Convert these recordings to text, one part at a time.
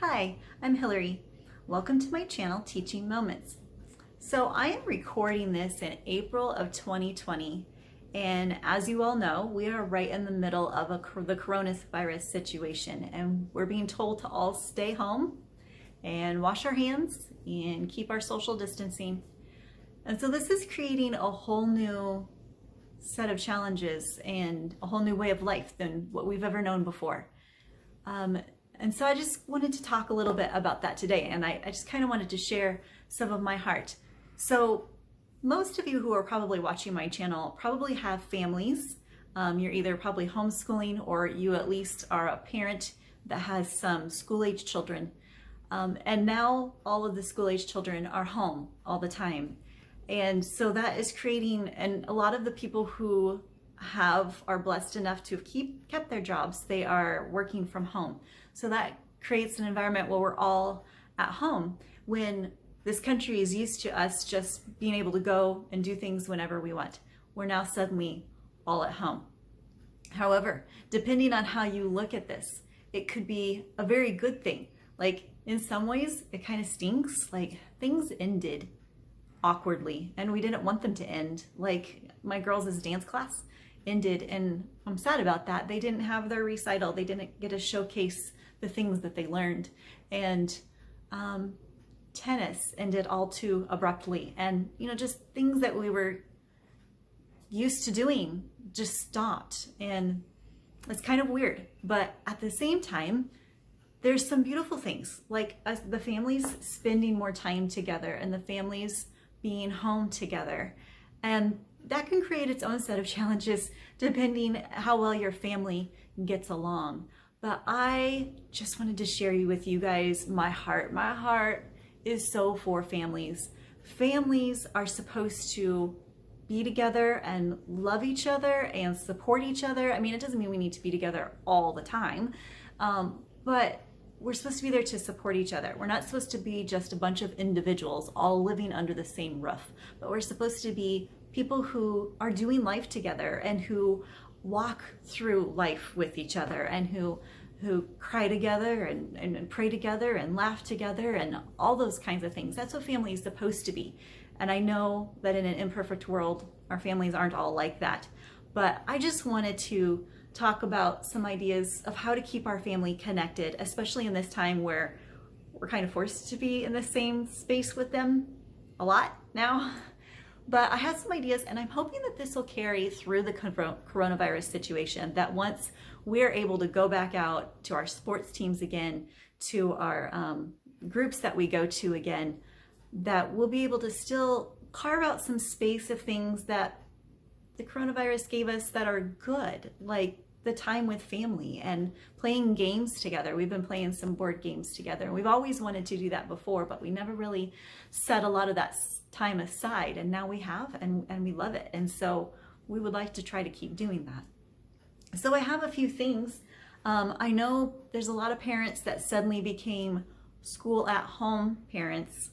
Hi, I'm Hillary. Welcome to my channel, Teaching Moments. So I am recording this in April of 2020, and as you all know, we are right in the middle of the coronavirus situation, and we're being told to all stay home and wash our hands and keep our social distancing. And so this is creating a whole new set of challenges and a whole new way of life than what we've ever known before. And so I just wanted to talk a little bit about that today, and I just kind of wanted to share some of my heart. So most of you who are probably watching my channel probably have families. You're either probably homeschooling, or you at least are a parent that has some school-age children. And now all of the school-age children are home all the time. And so that is creating, and a lot of the people who are blessed enough to have kept their jobs, they are working from home. So that creates an environment where we're all at home, when this country is used to us just being able to go and do things whenever we want. We're now suddenly all at home. However, depending on how you look at this, it could be a very good thing. Like, in some ways, it kind of stinks. Like, things ended awkwardly, and we didn't want them to end. Like, my girls' dance class ended, and I'm sad about that. They didn't have their recital. They didn't get to showcase the things that they learned. And tennis ended all too abruptly. And, just things that we were used to doing just stopped. And it's kind of weird. But at the same time, there's some beautiful things, like the families spending more time together and the families being home together. And that can create its own set of challenges depending how well your family gets along. But I just wanted to share with you guys my heart. My heart is so for families. Families are supposed to be together and love each other and support each other. I mean, it doesn't mean we need to be together all the time, but we're supposed to be there to support each other. We're not supposed to be just a bunch of individuals all living under the same roof, but we're supposed to be people who are doing life together and who walk through life with each other, and who cry together and pray together and laugh together and all those kinds of things. That's what family is supposed to be. And I know that in an imperfect world, our families aren't all like that. But I just wanted to talk about some ideas of how to keep our family connected, especially in this time where we're kind of forced to be in the same space with them a lot now. But I have some ideas, and I'm hoping that this will carry through the coronavirus situation, that once we're able to go back out to our sports teams again, to our groups that we go to again, that we'll be able to still carve out some space of things that the coronavirus gave us that are good, like the time with family and playing games together. We've been playing some board games together, and we've always wanted to do that before, but we never really set a lot of that time aside, and now we have, and we love it. And so we would like to try to keep doing that. So I have a few things. I know there's a lot of parents that suddenly became school at home parents.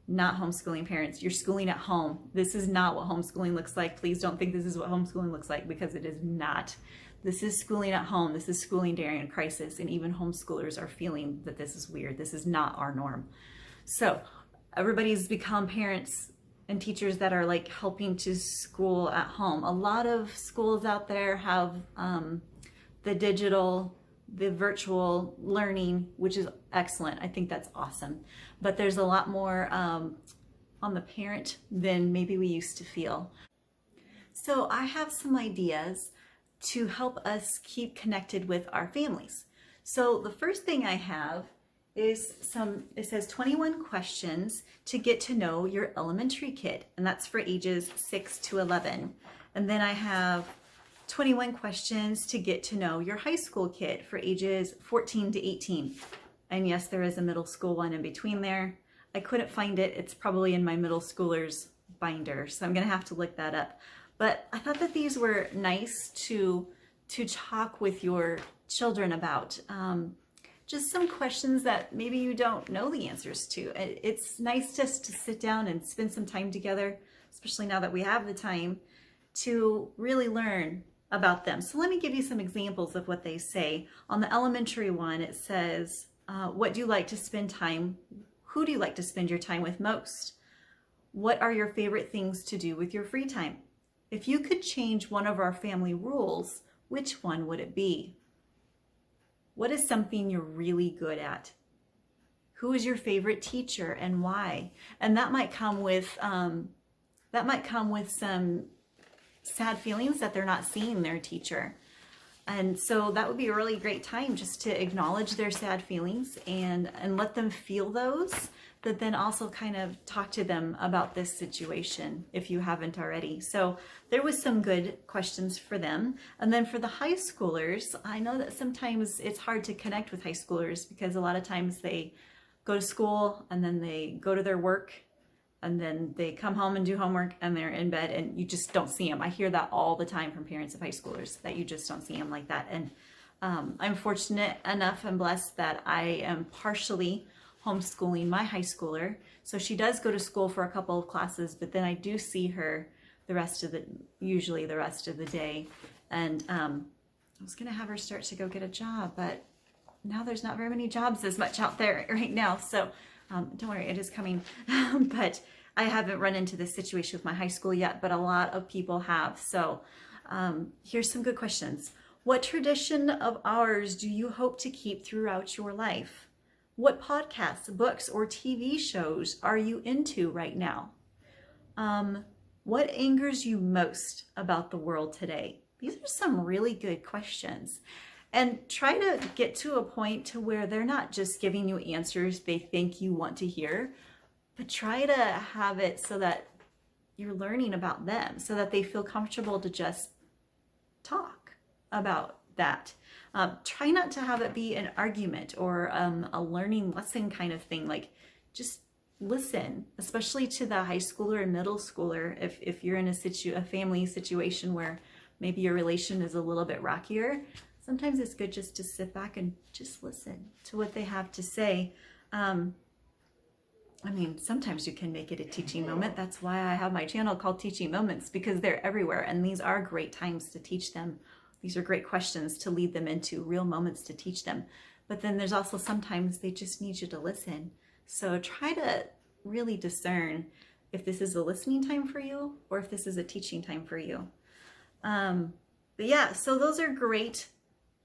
Not homeschooling parents. You're schooling at home. This is not what homeschooling looks like. Please don't think this is what homeschooling looks like, because it is not. This is schooling at home. This is schooling during a crisis, and even homeschoolers are feeling that this is weird. This is not our norm. So everybody's become parents and teachers that are like helping to school at home. A lot of schools out there have the virtual learning, which is excellent. I think that's awesome. But there's a lot more on the parent than maybe we used to feel. So I have some ideas to help us keep connected with our families. So the first thing I have is it says 21 questions to get to know your elementary kid, and that's for ages 6 to 11. And then I have 21 questions to get to know your high school kid for ages 14 to 18. And yes, there is a middle school one in between there. I couldn't find it. It's probably in my middle schooler's binder, so I'm gonna have to look that up. But I thought that these were nice to talk with your children about. Just some questions that maybe you don't know the answers to. It's nice just to sit down and spend some time together, especially now that we have the time, to really learn about them. So let me give you some examples of what they say. On the elementary one, it says, What do you like to spend time? Who do you like to spend your time with most? What are your favorite things to do with your free time? If you could change one of our family rules, which one would it be? What is something you're really good at? Who is your favorite teacher and why? And that might come with some sad feelings that they're not seeing their teacher. And so that would be a really great time just to acknowledge their sad feelings and let them feel those, but then also kind of talk to them about this situation if you haven't already. So there was some good questions for them. And then for the high schoolers, I know that sometimes it's hard to connect with high schoolers because a lot of times they go to school and then they go to their work and then they come home and do homework and they're in bed and you just don't see them. I hear that all the time from parents of high schoolers, that you just don't see them like that. And I'm fortunate enough and blessed that I am partially homeschooling my high schooler. So she does go to school for a couple of classes, but then I do see her usually the rest of the day. And I was gonna have her start to go get a job, but now there's not very many jobs as much out there right now. So don't worry, it is coming. But I haven't run into this situation with my high school yet, but a lot of people have. So here's some good questions. What tradition of ours do you hope to keep throughout your life? What podcasts, books, or TV shows are you into right now? What angers you most about the world today? These are some really good questions. And try to get to a point to where they're not just giving you answers they think you want to hear, but try to have it so that you're learning about them, so that they feel comfortable to just talk about that. Try not to have it be an argument or a learning lesson kind of thing. Like, just listen, especially to the high schooler and middle schooler. If you're in a family situation where maybe your relation is a little bit rockier, sometimes it's good just to sit back and just listen to what they have to say. I mean, sometimes you can make it a teaching moment. That's why I have my channel called Teaching Moments, because they're everywhere. And these are great times to teach them. These are great questions to lead them into, real moments to teach them. But then there's also sometimes they just need you to listen. So try to really discern if this is a listening time for you or if this is a teaching time for you. But yeah, so those are great.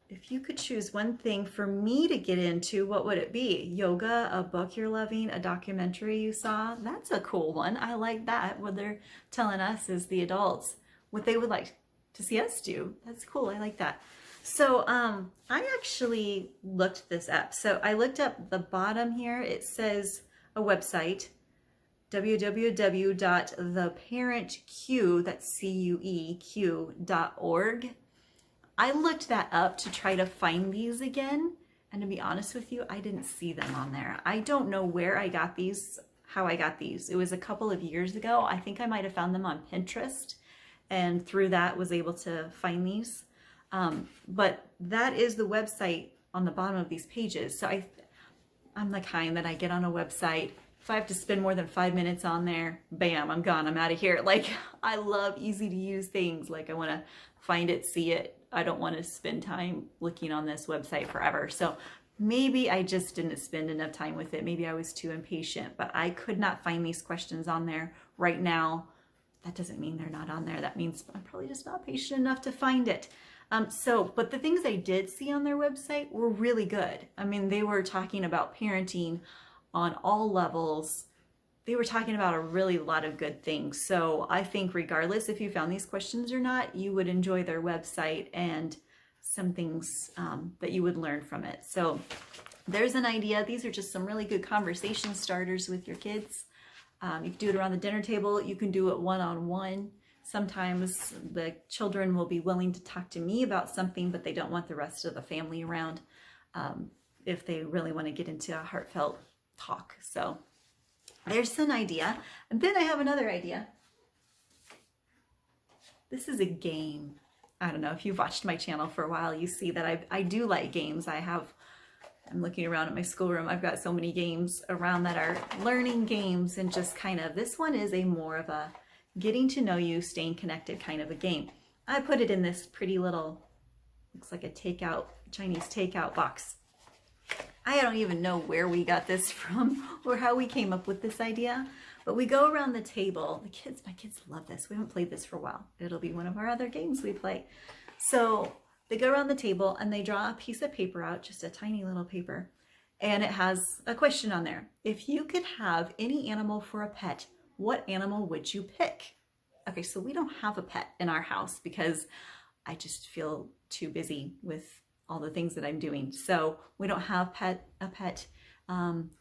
If you could choose one thing for me to get into, what would it be? Yoga, a book you're loving, a documentary you saw? That's a cool one. I like that. What they're telling us is the adults, what they would like to see us do. That's cool. I like that. So I actually looked this up. So I looked up the bottom here. It says a website, www.theparentq, that's CUEQ.org. I looked that up to try to find these again, and to be honest with you, I didn't see them on there. I don't know where I got these, how I got these. It was a couple of years ago. I think I might have found them on Pinterest, and through that was able to find these. But that is the website on the bottom of these pages. So I'm the kind that I get on a website. If I have to spend more than 5 minutes on there, bam, I'm gone. I'm out of here. Like, I love easy to use things. Like, I want to find it, see it. I don't want to spend time looking on this website forever. So maybe I just didn't spend enough time with it. Maybe I was too impatient, but I could not find these questions on there right now. That doesn't mean they're not on there. That means I'm probably just not patient enough to find it. But the things I did see on their website were really good. I mean, they were talking about parenting on all levels. They were talking about a really lot of good things. So I think regardless if you found these questions or not, you would enjoy their website and some things that you would learn from it. So there's an idea. These are just some really good conversation starters with your kids. You can do it around the dinner table. You can do it one-on-one. Sometimes the children will be willing to talk to me about something, but they don't want the rest of the family around if they really want to get into a heartfelt talk. So there's an idea. And then I have another idea. This is a game. I don't know if you've watched my channel for a while, you see that I do like games. I'm looking around at my schoolroom. I've got so many games around that are learning games, and just kind of, this one is a more of a getting to know you, staying connected kind of a game. I put it in this pretty little, looks like a Chinese takeout box. I don't even know where we got this from or how we came up with this idea, but we go around the table. My kids love this. We haven't played this for a while. It'll be one of our other games we play. So they go around the table and they draw a piece of paper out, just a tiny little paper, and it has a question on there. If you could have any animal for a pet, what animal would you pick? Okay, so we don't have a pet in our house because I just feel too busy with all the things that I'm doing. So we don't have a pet.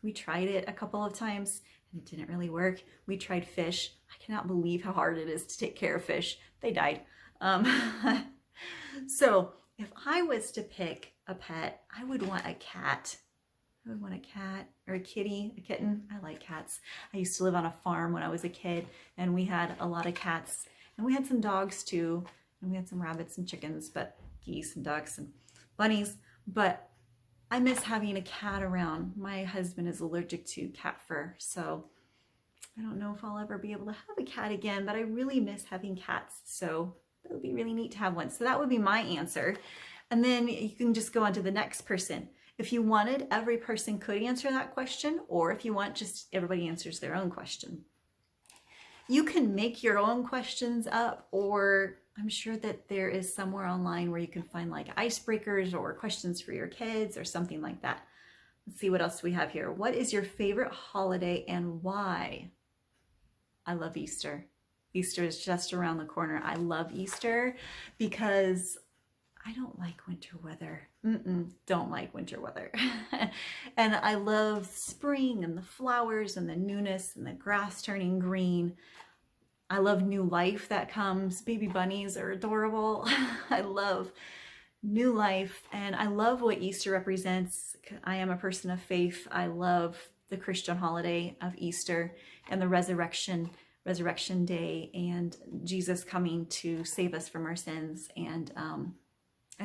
We tried it a couple of times and it didn't really work. We tried fish. I cannot believe how hard it is to take care of fish. They died. So if I was to pick a pet, I would want a cat. I would want a cat or a kitty, a kitten. I like cats. I used to live on a farm when I was a kid and we had a lot of cats and we had some dogs too. And we had some rabbits and chickens, but geese and ducks and bunnies. But I miss having a cat around. My husband is allergic to cat fur, so I don't know if I'll ever be able to have a cat again, but I really miss having cats. So it would be really neat to have one. So that would be my answer. And then you can just go on to the next person. If you wanted, every person could answer that question, or if you want, just everybody answers their own question. You can make your own questions up, or I'm sure that there is somewhere online where you can find like icebreakers or questions for your kids or something like that. Let's see what else we have here. What is your favorite holiday and why? I love Easter. Easter is just around the corner. I love Easter because I don't like winter weather. Don't like winter weather. And I love spring and the flowers and the newness and the grass turning green. I love new life that comes. Baby bunnies are adorable. I love new life and I love what Easter represents. I am a person of faith. I love the Christian holiday of Easter and the resurrection day and Jesus coming to save us from our sins and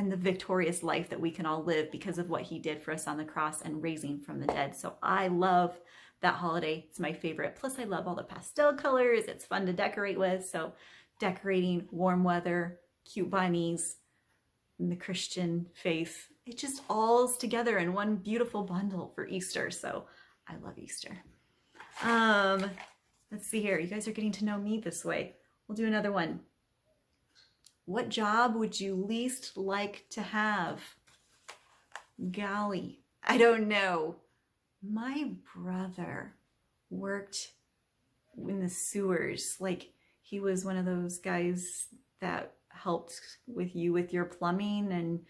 the victorious life that we can all live because of what he did for us on the cross and raising from the dead. So I love that holiday. It's my favorite. Plus I love all the pastel colors. It's fun to decorate with. So decorating, warm weather, cute bunnies, and the Christian faith, it just all's together in one beautiful bundle for Easter. So I love Easter. Let's see here. You guys are getting to know me this way. We'll do another one. What job would you least like to have? Golly, I don't know. My brother worked in the sewers. Like he was one of those guys that helped with you with your plumbing and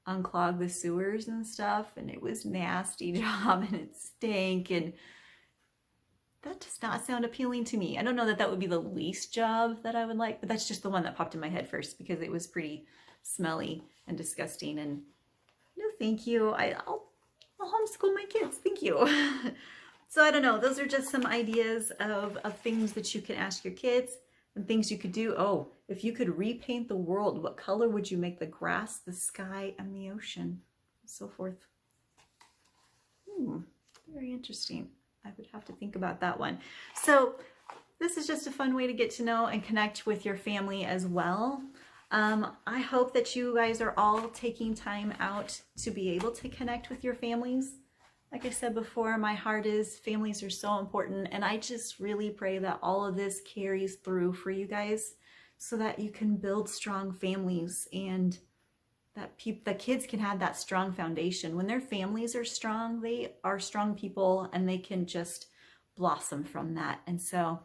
unclog the sewers and stuff. And it was a nasty job and it stank and that does not sound appealing to me. I don't know that that would be the least job that I would like, but that's just the one that popped in my head first because it was pretty smelly and disgusting and no thank you. I'll homeschool my kids. Thank you. So I don't know. Those are just some ideas of things that you can ask your kids and things you could do. Oh, if you could repaint the world, what color would you make the grass, the sky, and the ocean? And so forth. Very interesting. I would have to think about that one. So this is just a fun way to get to know and connect with your family as well. I hope that you guys are all taking time out to be able to connect with your families. Like I said before, my heart is families are so important. And I just really pray that all of this carries through for you guys so that you can build strong families and that the kids can have that strong foundation. When their families are strong, they are strong people and they can just blossom from that. And so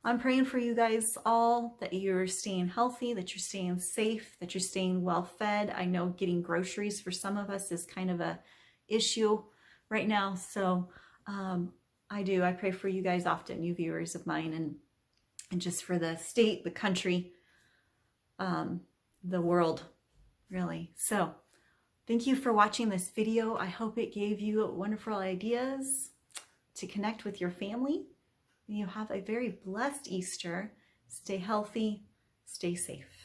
I'm praying for you guys all that you're staying healthy, that you're staying safe, that you're staying well fed. I know getting groceries for some of us is kind of a issue right now. So I pray for you guys often, you viewers of mine, and just for the state, the country, the world, really. So thank you for watching this video. I hope it gave you wonderful ideas to connect with your family. You have a very blessed Easter. Stay healthy, stay safe.